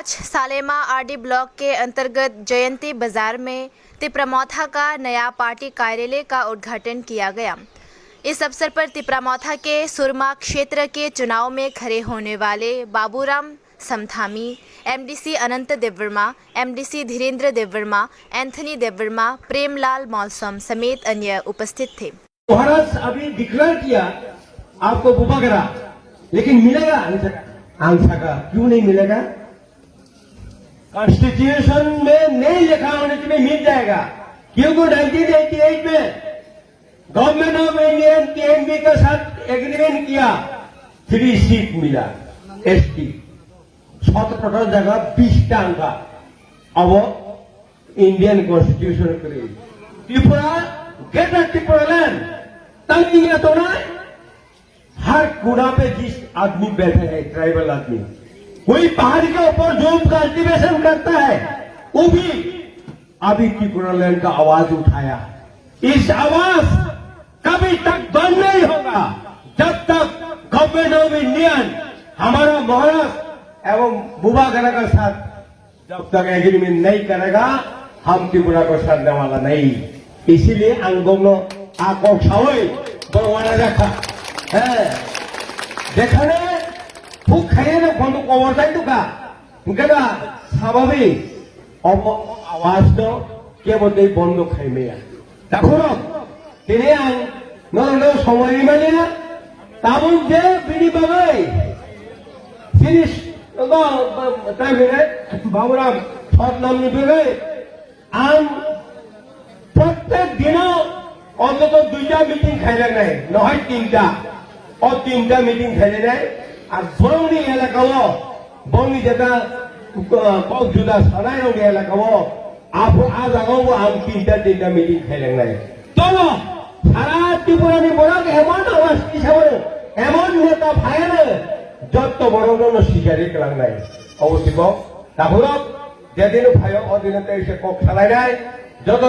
आज सालेमा RD block के अंतर्गत जयंती बाजार में तिपरामौथा का नया पार्टी कार्यालय का उद्घाटन किया गया। इस अवसर पर तिपरामौथा के सुरमा क्षेत्र के चुनाव में खड़े होने वाले बाबूराम समथामी, एमडीसी अनंत देववर्मा, एमडीसी धीरेन्द्र देववर्मा, एंथनी देववर्मा, प्रेमलाल मौसम समेत अन्य उपस्थित थे। महाराज अभी डिक्लेयर किया आपको बुबागरा, लेकिन मिलेगा आंसर का? क्यों नहीं मिलेगा? कॉन्स्टिट्यूशन में नहीं लिखा होने के लिए मिल जाएगा, क्योंकि 1988 में गवर्नमेंट ऑफ इंडियन केएनबी के साथ एग्रीमेंट किया, 3 सीट मिला एसटी, 17 जगह 20 टांगा। अब इंडियन कॉन्स्टिट्यूशन करे त्रिपुरा ग्रेटर त्रिपुरा लैंड तंग तो ना, हर कोना पे जिस आदमी बैठे हैं ट्राइबल आदमी, कोई पहाड़ के ऊपर जो कल्टीवेशन करता है वो भी अभी त्रिपुरा लैंड का आवाज उठाया। इस आवाज कभी तक बंद नहीं होगा जब तक गवर्नमेंट ऑफ इंडियन हमारा महाराष्ट्र एवं बुबागरा का साथ जब तक एग्रीमेंट नहीं करेगा, हम त्रिपुरा को साधने वाला नहीं। इसीलिए अंगों आको छावे बरवाना रखा है। देखा ने खूब खाइए ना बंद कवर जाए तो का उनका स्वाभाविक आवाज तो क्या बोलते बंद खाई में देखो ना तेरे नौ समय में ना ताबुन जे बिनी बाबाई फिनिश बाबूराम छठ नाम निभे आम प्रत्येक दिनों অন্তত 2টা মিটিং খাইলে নাই, নহয় 3টা और 3টা মিটিং খাইলে নাই। আর বরংনি এলাকাও বরংনি যেটা কক জুদা সানাই রঙি এলাকাও আজ আগাও আম 3টা মিটিং খাইলে নাই। তবে সারা ত্রিপুরানি বরাক এমন আওয়াজ হিসাবে এমন নেতা ভাইয়ের যত বড় বড় শিকারি কেলাং নাই অবশ্যই তাহলে যেদিন ভাই অধীনতা এসে কক খেলাই নাই যত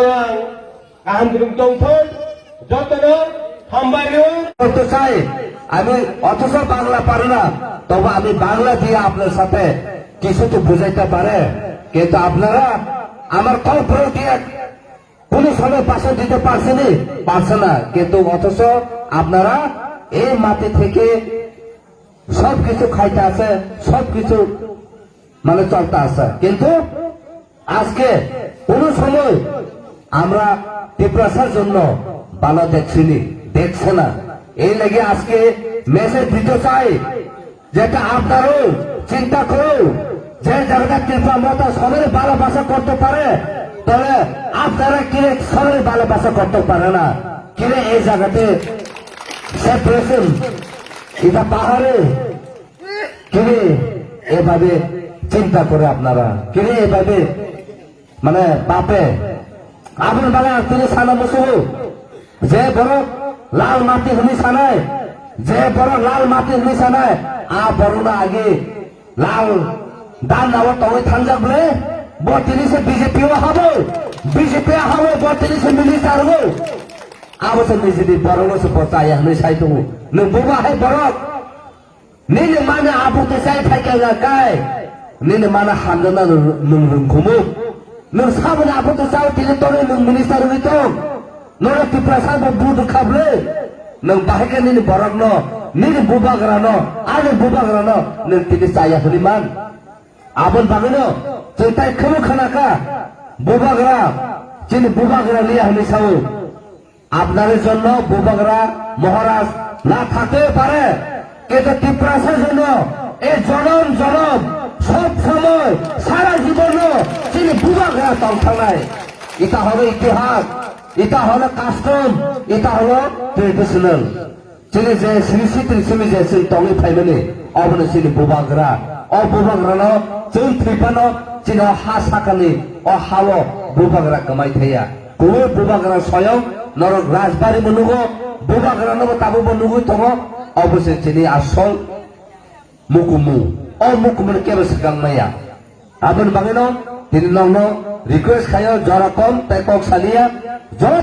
আমি অথচ বাংলা পারি না, তবে আমি বাংলা দিয়ে আপনার সাথে কিছু তো বুঝাইতে পারে, কিন্তু আপনারা আমার কল্পনা দিয়ে কোন সময় পাশে দিতে পারছে না, কিন্তু অথচ আপনারা এই মাটি থেকে সবকিছু খাইতে আছে, সবকিছু মানে চলতে আছে, কিন্তু আজকে কোন সময় আমরা ত্রিপুরার জন্য ভালো দেখছে না। এই লেগে আজকে মেসেজ দিতে চাই, যেটা আপনারও চিন্তা করুন, যে জায়গাটা ত্রিপুরা সবাই ভালোবাসা করতে পারে, তাহলে আপনারা কিরে সবাই ভালোবাসা করতে পারে না, কিরে এই জায়গাতে সেপারেশন এটা পাহাড়ে কিরে এভাবে চিন্তা করে আপনারা কিরে এভাবে মানে বাপে আপনার বাবা তিনি সানা বসু যে বড় লাল মাটি হুনি সানায়, যে বড় লাল মাটি হুনি সানায় বড় না আগে লাল দান নাও তবে থানজা বলে বর্তমানে সে বিজেপিও হবে, বর্তমানে সে মিলিটার হবে। আবশ্য নিজেদি বড় সে পচাই আমি সাইতো নো বুবা হে বড় নিনে মানে আবুতে সাই থাকে না গায় নিনে মানে হামনা নুরুমখুমু नों साबन आबोतो साव तिले तोरे नों मिनिस्टार हुइतो नोरे त्रिपुरा साबो बुद खाबले नों बाहेके निनि बरक न निनि बुबागरा न आले बुबागरा न नों तिले साया हुलिमान आबन बागनो चैताय खमु खानाका बुबागरा चिनि बुबागरा लिया हुनि साव আপনাদের জন্য বুবাগরা মহারাজ না থাকতে পারে, কিন্তু ত্রিপুরার জন্য এই জনম সব সময় সারা জীবন তিনি বুবাগরা তংখানায়। এটা হলো ইতিহাস, এটা হলো কাস্টম, এটা হলো ট্রেডিশনাল। তিনি যে শ্রী যে টঙি ফাইমেনি অবনে তিনি বুবাগরা বুবাগরা जों थ्रिपानो चिनो हा साकानि हालो बुबागरा कमाई थाया गुबुन बुबागरा स्वयं नरक राजबारी मनुगो बुबागरा नो ताबो मनुगो तंगो अबसे चिनि आसल मुकुमु मुकुमु केबे सिगांनाया आबन बागेनो तिनि नंगनो रिक्वेस्ट खायो जरा कम तैकक सालिया जरा